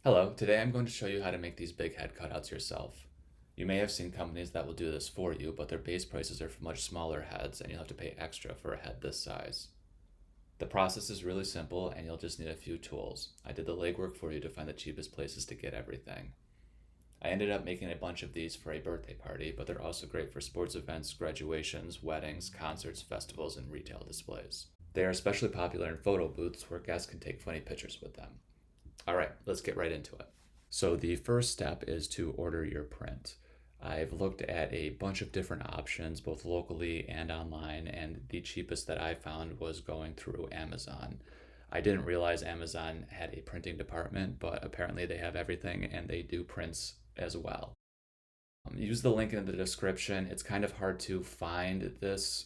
Hello, today I'm going to show you how to make these big head cutouts yourself. You may have seen companies that will do this for you, but their base prices are for much smaller heads and you'll have to pay extra for a head this size. The process is really simple and you'll just need a few tools. I did the legwork for you to find the cheapest places to get everything. I ended up making a bunch of these for a birthday party, but they're also great for sports events, graduations, weddings, concerts, festivals, and retail displays. They are especially popular in photo booths where guests can take funny pictures with them. All right, let's get right into it. So the first step is to order your print. I've looked at a bunch of different options, both locally and online, and the cheapest that I found was going through Amazon. I didn't realize Amazon had a printing department, but apparently they have everything and they do prints as well. Use the link in the description. It's kind of hard to find this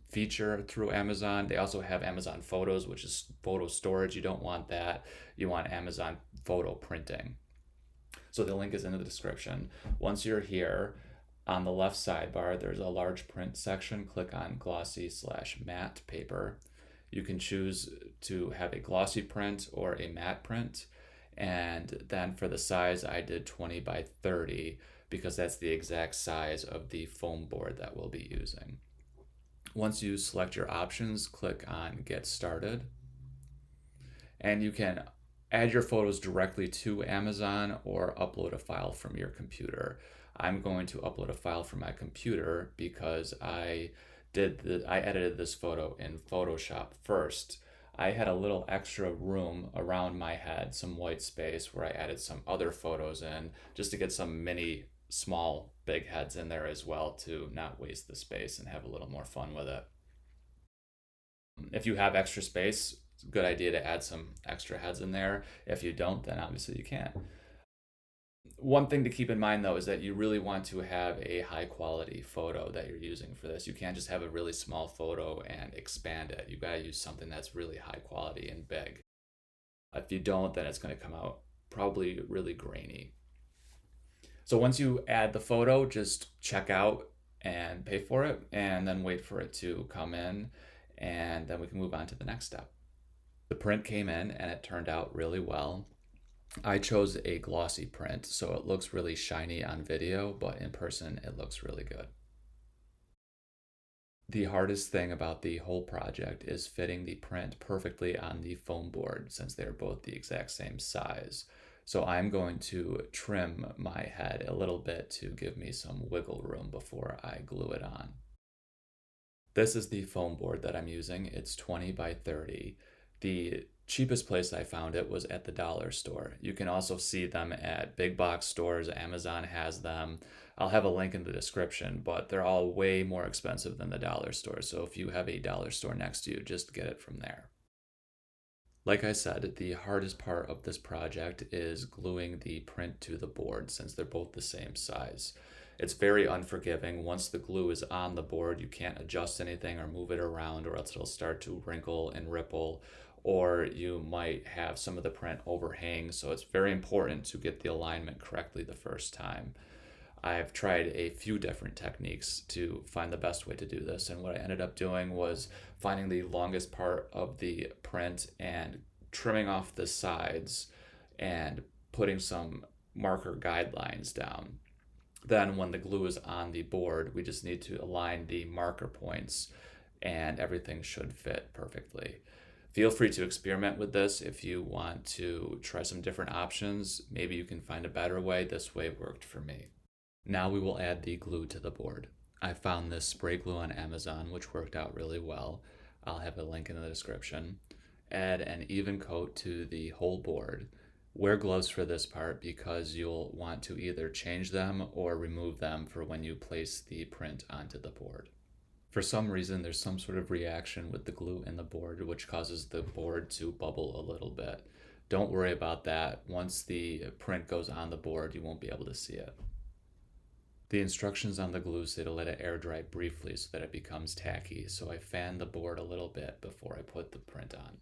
feature through Amazon. They also have Amazon Photos, which is photo storage. You don't want that. You want Amazon photo printing. So the link is in the description. Once you're here, on the left sidebar, there's a large print section. Click on glossy/matte paper. You can choose to have a glossy print or a matte print. And then for the size, I did 20 by 30 because that's the exact size of the foam board that we'll be using. Once you select your options, click on Get Started. And you can add your photos directly to Amazon or upload a file from your computer. I'm going to upload a file from my computer because I edited this photo in Photoshop first. I had a little extra room around my head, some white space where I added some other photos in just to get some mini small big heads in there as well to not waste the space and have a little more fun with it. If you have extra space, it's a good idea to add some extra heads in there. If you don't, then obviously you can't. One thing to keep in mind though is that you really want to have a high quality photo that you're using for this. You can't just have a really small photo and expand it. You've got to use something that's really high quality and big. If you don't, then it's going to come out probably really grainy. So once you add the photo, just check out and pay for it and then wait for it to come in and then we can move on to the next step. The print came in and it turned out really well. I chose a glossy print, so it looks really shiny on video, but in person it looks really good. The hardest thing about the whole project is fitting the print perfectly on the foam board since they're both the exact same size. So I'm going to trim my head a little bit to give me some wiggle room before I glue it on. This is the foam board that I'm using. It's 20 by 30. The cheapest place I found it was at the dollar store. You can also see them at big box stores. Amazon has them. I'll have a link in the description, but they're all way more expensive than the dollar store. So if you have a dollar store next to you, just get it from there. Like I said, the hardest part of this project is gluing the print to the board since they're both the same size. It's very unforgiving. Once the glue is on the board, you can't adjust anything or move it around or else it'll start to wrinkle and ripple, or you might have some of the print overhang. So it's very important to get the alignment correctly the first time. I've tried a few different techniques to find the best way to do this. And what I ended up doing was finding the longest part of the print and trimming off the sides and putting some marker guidelines down. Then when the glue is on the board, we just need to align the marker points and everything should fit perfectly. Feel free to experiment with this if you want to try some different options. Maybe you can find a better way. This way worked for me. Now we will add the glue to the board. I found this spray glue on Amazon, which worked out really well. I'll have a link in the description. Add an even coat to the whole board. Wear gloves for this part because you'll want to either change them or remove them for when you place the print onto the board. For some reason, there's some sort of reaction with the glue in the board, which causes the board to bubble a little bit. Don't worry about that. Once the print goes on the board, you won't be able to see it. The instructions on the glue say to let it air dry briefly so that it becomes tacky, so I fan the board a little bit before I put the print on.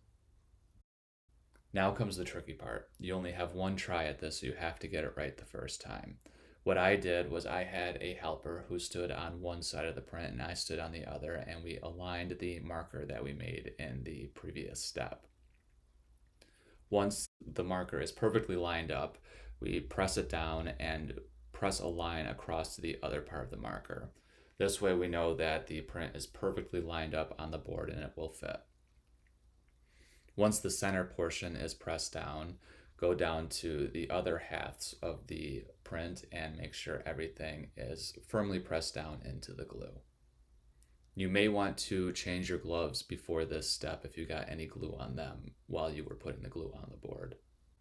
Now comes the tricky part. You only have one try at this, so you have to get it right the first time. What I did was I had a helper who stood on one side of the print and I stood on the other, and we aligned the marker that we made in the previous step. Once the marker is perfectly lined up, we press it down and press a line across to the other part of the marker. This way we know that the print is perfectly lined up on the board and it will fit. Once the center portion is pressed down, go down to the other halves of the print and make sure everything is firmly pressed down into the glue. You may want to change your gloves before this step if you got any glue on them while you were putting the glue on the board.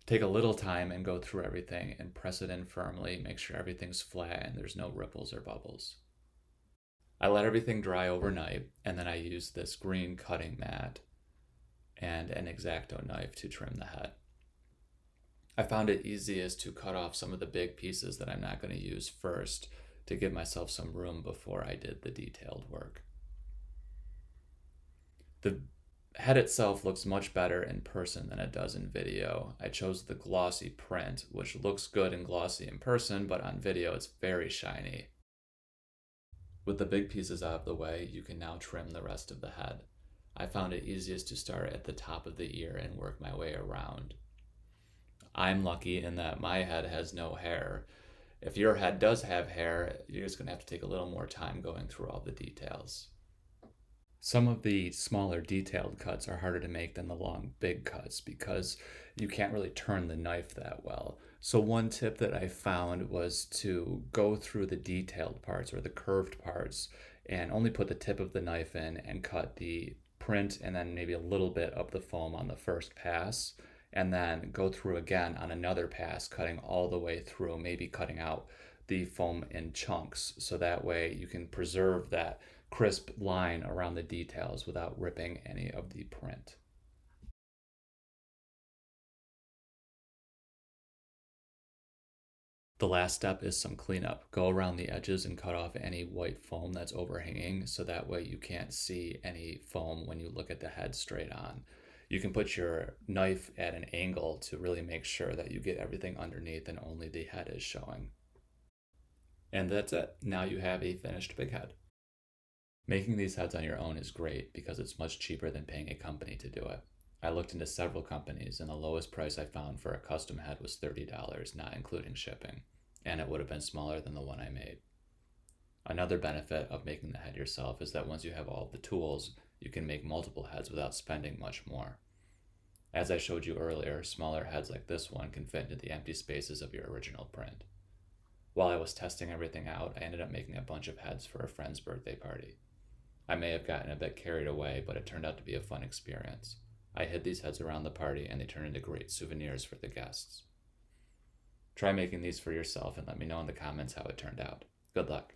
Take a little time and go through everything and press it in firmly. Make sure everything's flat and there's no ripples or bubbles. I let everything dry overnight, and then I used this green cutting mat and an X-Acto knife to trim the head. I found it easiest to cut off some of the big pieces that I'm not going to use first to give myself some room before I did the detailed work. The head itself looks much better in person than it does in video. I chose the glossy print, which looks good and glossy in person, but on video it's very shiny. With the big pieces out of the way, you can now trim the rest of the head. I found it easiest to start at the top of the ear and work my way around. I'm lucky in that my head has no hair. If your head does have hair, you're just going to have to take a little more time going through all the details. Some of the smaller detailed cuts are harder to make than the long big cuts because you can't really turn the knife that well. So one tip that I found was to go through the detailed parts or the curved parts and only put the tip of the knife in and cut the print and then maybe a little bit of the foam on the first pass, and then go through again on another pass, cutting all the way through, maybe cutting out the foam in chunks, so that way you can preserve that crisp line around the details without ripping any of the print. The last step is some cleanup. Go around the edges and cut off any white foam that's overhanging so that way you can't see any foam when you look at the head straight on. You can put your knife at an angle to really make sure that you get everything underneath and only the head is showing. And that's it. Now you have a finished big head. Making these heads on your own is great because it's much cheaper than paying a company to do it. I looked into several companies and the lowest price I found for a custom head was $30, not including shipping, and it would have been smaller than the one I made. Another benefit of making the head yourself is that once you have all the tools, you can make multiple heads without spending much more. As I showed you earlier, smaller heads like this one can fit into the empty spaces of your original print. While I was testing everything out, I ended up making a bunch of heads for a friend's birthday party. I may have gotten a bit carried away, but it turned out to be a fun experience. I hid these heads around the party and they turned into great souvenirs for the guests. Try making these for yourself and let me know in the comments how it turned out. Good luck.